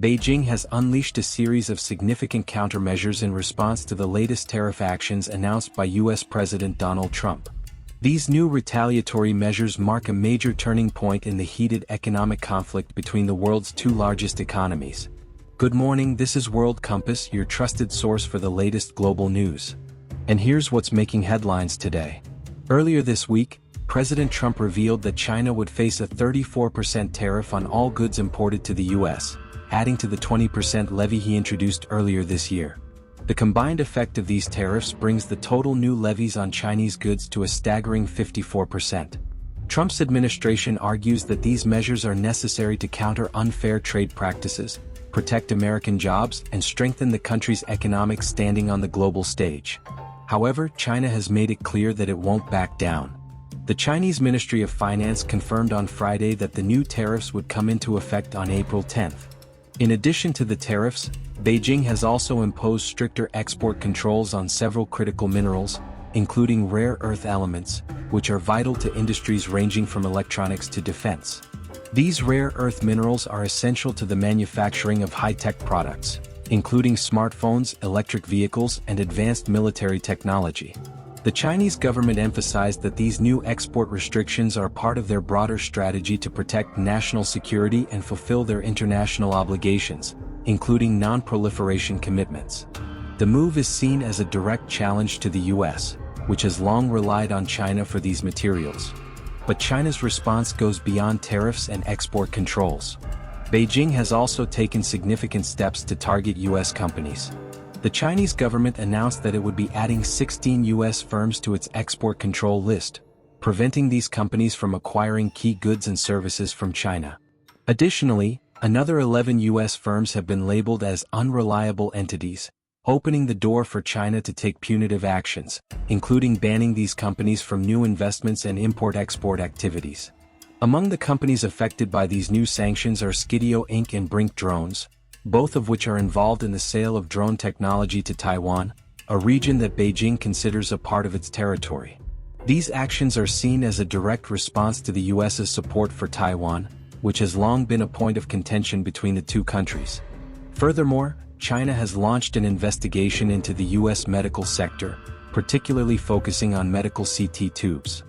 Beijing has unleashed a series of significant countermeasures in response to the latest tariff actions announced by U.S. President Donald Trump. These new retaliatory measures mark a major turning point in the heated economic conflict between the world's two largest economies. Good morning, this is World Compass, your trusted source for the latest global news. And here's what's making headlines today. Earlier this week, President Trump revealed that China would face a 34% tariff on all goods imported to the U.S., adding to the 20% levy he introduced earlier this year. The combined effect of these tariffs brings the total new levies on Chinese goods to a staggering 54%. Trump's administration argues that these measures are necessary to counter unfair trade practices, protect American jobs, and strengthen the country's economic standing on the global stage. However, China has made it clear that it won't back down. The Chinese Ministry of Finance confirmed on Friday that the new tariffs would come into effect on April 10th. In addition to the tariffs, Beijing has also imposed stricter export controls on several critical minerals, including rare earth elements, which are vital to industries ranging from electronics to defense. These rare earth minerals are essential to the manufacturing of high-tech products, including smartphones, electric vehicles, and advanced military technology. The Chinese government emphasized that these new export restrictions are part of their broader strategy to protect national security and fulfill their international obligations, including non-proliferation commitments. The move is seen as a direct challenge to the U.S., which has long relied on China for these materials. But China's response goes beyond tariffs and export controls. Beijing has also taken significant steps to target U.S. companies. The Chinese government announced that it would be adding 16 U.S. firms to its export control list, preventing these companies from acquiring key goods and services from China. Additionally, another 11 U.S. firms have been labeled as unreliable entities, opening the door for China to take punitive actions, including banning these companies from new investments and import-export activities. Among the companies affected by these new sanctions are Skydio Inc. and BRINC Drones, both of which are involved in the sale of drone technology to Taiwan, a region that Beijing considers a part of its territory. These actions are seen as a direct response to the U.S.'s support for Taiwan, which has long been a point of contention between the two countries. Furthermore, China has launched an investigation into the U.S. medical sector, particularly focusing on medical CT tubes.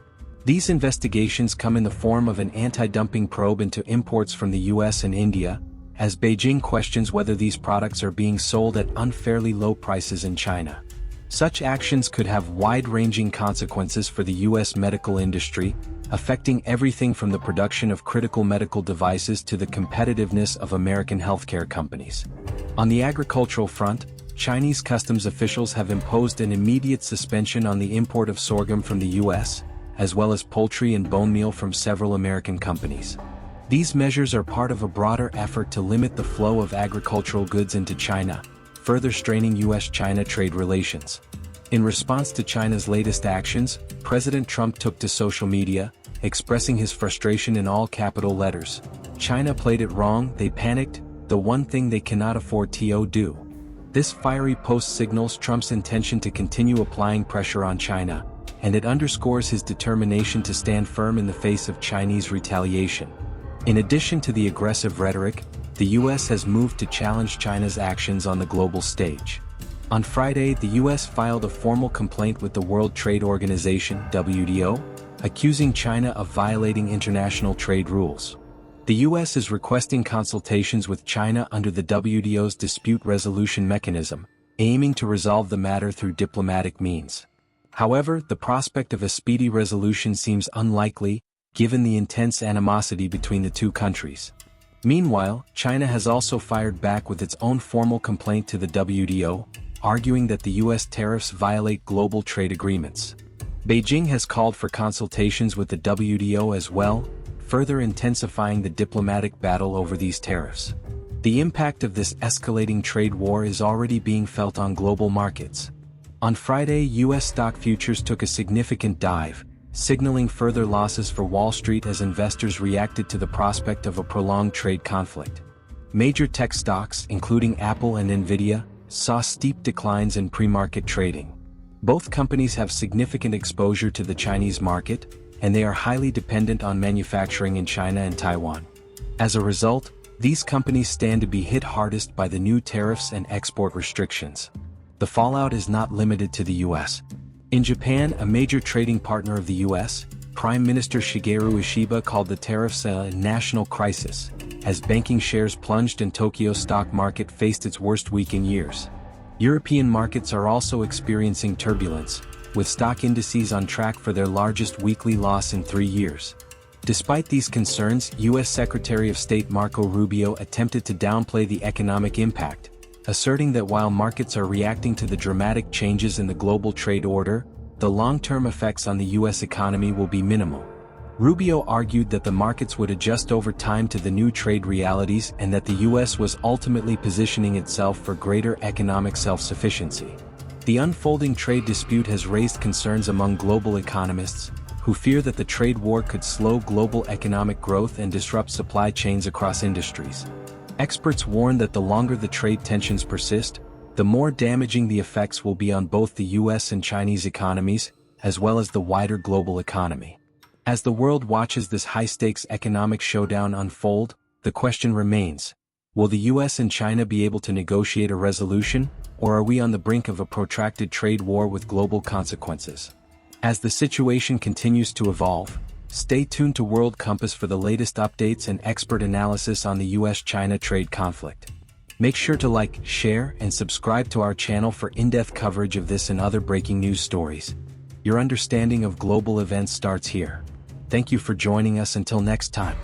These investigations come in the form of an anti-dumping probe into imports from the U.S. and India, as Beijing questions whether these products are being sold at unfairly low prices in China. Such actions could have wide-ranging consequences for the U.S. medical industry, affecting everything from the production of critical medical devices to the competitiveness of American healthcare companies. On the agricultural front, Chinese customs officials have imposed an immediate suspension on the import of sorghum from the U.S., as well as poultry and bone meal from several American companies. These measures are part of a broader effort to limit the flow of agricultural goods into China, further straining U.S.-China trade relations. In response to China's latest actions, President Trump took to social media, expressing his frustration in all capital letters. China played it wrong, they panicked, the one thing they cannot afford to do. This fiery post signals Trump's intention to continue applying pressure on China, and it underscores his determination to stand firm in the face of Chinese retaliation. In addition to the aggressive rhetoric, the U.S. has moved to challenge China's actions on the global stage. On Friday, the U.S. filed a formal complaint with the World Trade Organization (WTO), accusing China of violating international trade rules. The U.S. is requesting consultations with China under the WTO's dispute resolution mechanism, aiming to resolve the matter through diplomatic means. However, the prospect of a speedy resolution seems unlikely, given the intense animosity between the two countries. Meanwhile, China has also fired back with its own formal complaint to the WTO, arguing that the U.S. tariffs violate global trade agreements. Beijing has called for consultations with the WTO as well, further intensifying the diplomatic battle over these tariffs. The impact of this escalating trade war is already being felt on global markets. On Friday, U.S. stock futures took a significant dive, signaling further losses for Wall Street as investors reacted to the prospect of a prolonged trade conflict. Major tech stocks, including Apple and Nvidia, saw steep declines in pre-market trading. Both companies have significant exposure to the Chinese market, and they are highly dependent on manufacturing in China and Taiwan. As a result, These companies stand to be hit hardest by the new tariffs and export restrictions. The fallout is not limited to the US. In Japan, a major trading partner of the US, Prime Minister Shigeru Ishiba called the tariffs a national crisis, as banking shares plunged and Tokyo's stock market faced its worst week in years. European markets are also experiencing turbulence, with stock indices on track for their largest weekly loss in 3 years. Despite these concerns, U.S. Secretary of State Marco Rubio attempted to downplay the economic impact, asserting that while markets are reacting to the dramatic changes in the global trade order, the long-term effects on the U.S. economy will be minimal. Rubio argued that the markets would adjust over time to the new trade realities and that the U.S. was ultimately positioning itself for greater economic self-sufficiency. The unfolding trade dispute has raised concerns among global economists, who fear that the trade war could slow global economic growth and disrupt supply chains across industries. Experts warn that the longer the trade tensions persist, the more damaging the effects will be on both the U.S. and Chinese economies, as well as the wider global economy. As the world watches this high-stakes economic showdown unfold, the question remains: will the U.S. and China be able to negotiate a resolution, or are we on the brink of a protracted trade war with global consequences? As the situation continues to evolve, stay tuned to World Compass for the latest updates and expert analysis on the U.S.-China trade conflict. Make sure to like, share, and subscribe to our channel for in-depth coverage of this and other breaking news stories. Your understanding of global events starts here. Thank you for joining us. Until next time.